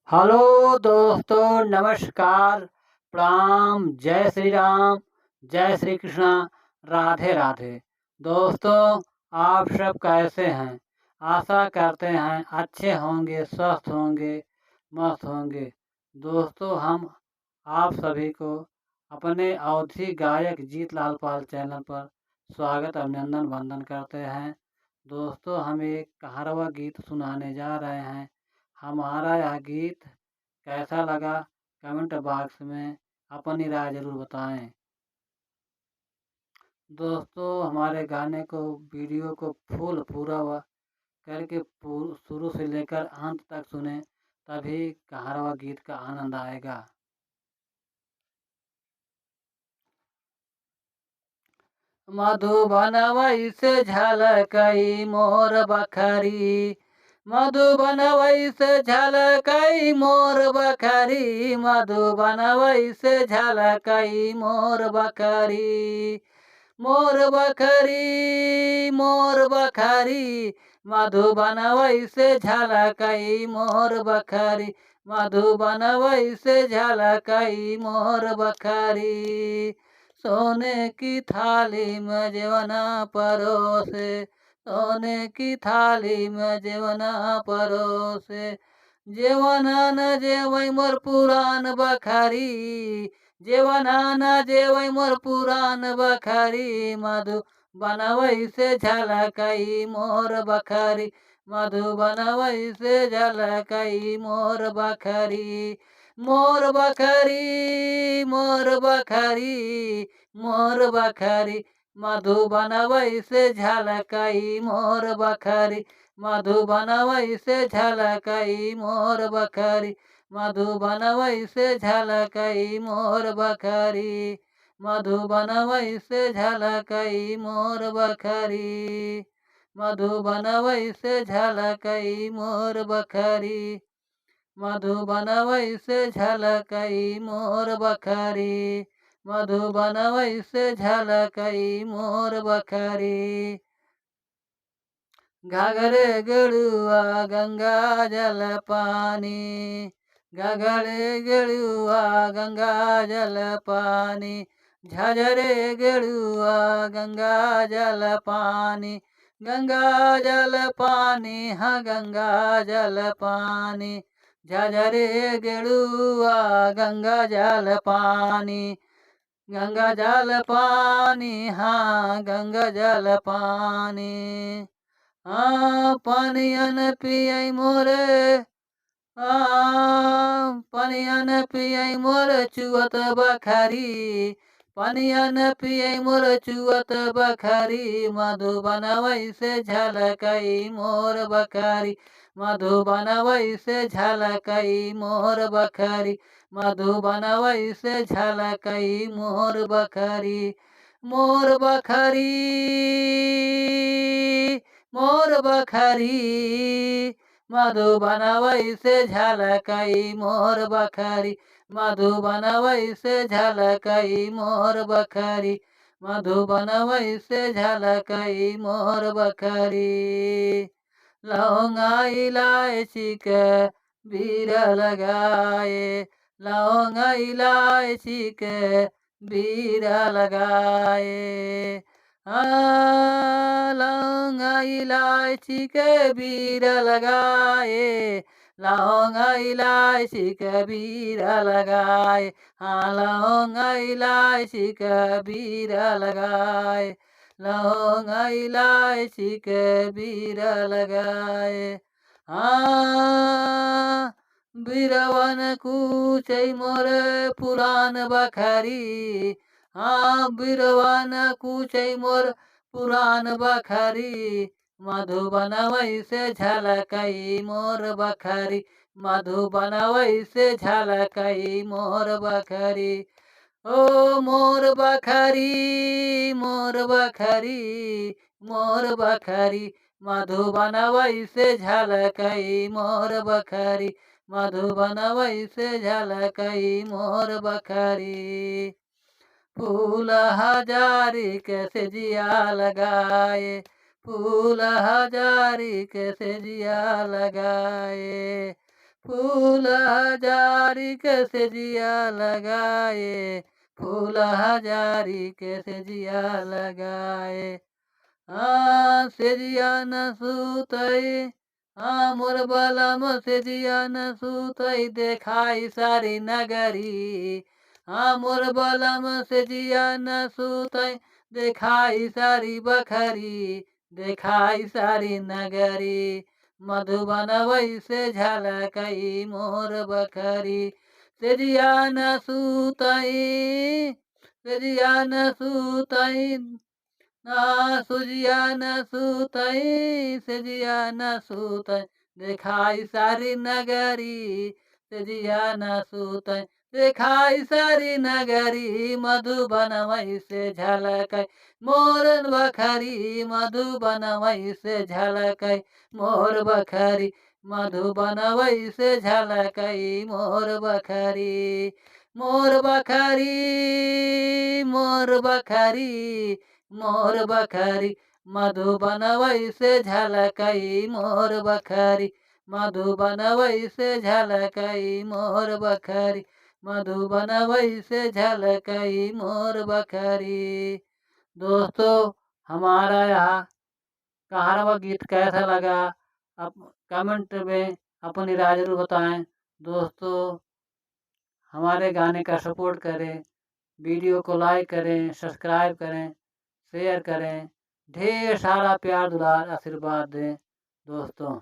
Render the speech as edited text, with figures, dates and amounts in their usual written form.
Hello दोस्तों, नमस्कार, प्रणाम, जय श्री राम, जय श्री कृष्णा, राधे राधे। दोस्तों, आप सब कैसे हैं? आशा करते हैं अच्छे होंगे, स्वस्थ होंगे, मस्त होंगे। दोस्तों, हम आप सभी को अपने अवधि गायक जीत लाल पाल चैनल पर स्वागत, अभिनंदन, वंदन करते हैं। दोस्तों, हम एक कहारवा गीत सुनाने जा रहे हैं। हमारा यह गीत कैसा लगा कमेंट बॉक्स में अपनी राय ज़रूर बताएं। दोस्तों, हमारे गाने को वीडियो को फुल पूरा करके शुरू से लेकर अंत तक सुने, तभी कहारवा गीत का आनंद आएगा। मधुबन वैसे झलकई मोर बखरी, मधुबन वैसे झलकई मोर बखरी, मधुबन वैसे झलकई मोर बखरी, मोर बखरी, मोर बखरी, मधुबन वैसे झलकई मोर बखरी, मधुबन वैसे झलकई मोर बखरी। सोने की थाली में जेवना परोसे, सोने की थाली में जेवना परोसे, जेवना न जेवै मोर पुरान बखारी, जेवना न जेवै मोर पुरान बखारी, मधु बनवै से झलकई मोर बखारी, मधु बनवै से झलकई मोर बखारी, मोर बखरी, मोर बखरी, मोर बखरी, मधुबन वैसे झलकई मोर बखरी, मधुबन वैसे झलकई मोर बखरी, मधुबन वैसे झलकई मोर बखरी, मधुबन वैसे झलकई मोर बखरी, मधुबन वैसे झलकई मोर बखरी, मधुबन वैसे झलकई मोर बखरी, मधुबन वैसे झलकई मोर बखरी। घाघरे गेरुआ गंगा जल पानी, घाघरे गेरुआ गंगा जल पानी, झझरे गेरुआ गंगा जल पानी, गंगा जल पानी, हाँ गंगा जल पानी, झझरे गेरुआ गंगा जल पानी, गंगा जल पानी, हाँ गंगा जल पानी। हाँ पानियन पियै मोरे, पानियन पियै मोर चुअत बखरी, पानियन पियै मोर चुअत बखरी, मधुबन वैसे झलकई मोर बखरी, मधुबन वैसे झलकई मोर बखरी, मधुबन वैसे झलकई मोर बखरी, मोर बखरी, मोर बखरी, मधुबन वैसे झलकई मोर बखरी, मधुबन वैसे झलकई मोर बखरी, मधुबन वैसे झलकई मोर बखरी। लौंगा इलायची के बीर लगाए, लौंगा इलायची के बीर लगाए, लौंगा इलायची के बीर लगाए, लौंगा इलायची के बीर लगाए, हाँ लौंगा इलायची के बीर लगाए, लौंगा इलायची के बीर लगाए। हाँ बीरवन कूचै मोर पुरान बखरी, हाँ बीरवन कूचै मोर पुरान बखरी, मधुबन वैसे झलकई मोर बखरी, मधुबन वैसे झलकई मोर बखरी, ओ मोर बखरी, मोर बखरी, मोर बखरी, मधुबन वैसे झलकई मोर बखरी, मधुबन वैसे झलकई मोर बखरी। फूल हजारी कैसे जिया लगाए, फूल हजारी कैसे जिया लगाए, फूल हजारी कैसे जिया लगाए, फूल हजारी कैसे जिया लगाए। सेजिया न सुतई, मोर बलम सेजिया न सुतई, देखाई सारी नगरी। मोर बलम सेजिया न सुतई, देखाई सारी बखरी, देखाई सारी नगरी। मधुबन वैसे झलकई मोर बखरी, सेजिया न सुतई, सेजिया न सुतई, सुजिया न सुतई, सेजिया न सुतई, देखाई सारी नगरी, सेजिया न सुतई, देखाई सारी नगरी। मधुबन वैसे झलकई मोर बखरी, मधुबन वैसे झलकई मोर बखरी, मधुबन वैसे झलकई मोर बखरी। मोर बखरी, मोर बखरी, मोर बखरी, मधुबन वैसे झलकई मोर बखरी, मधुबन वैसे झलकई मोर बखरी, मधुबन वैसे झलकई मोर बखरी। दोस्तों, हमारा यह कहारवा गीत कैसा लगा, आप कमेंट में अपनी राय जरूर बताएं। दोस्तों, हमारे गाने का सपोर्ट करें, वीडियो को लाइक करें, सब्सक्राइब करें, शेयर करें, ढेर सारा प्यार दुलार आशीर्वाद दें दोस्तों।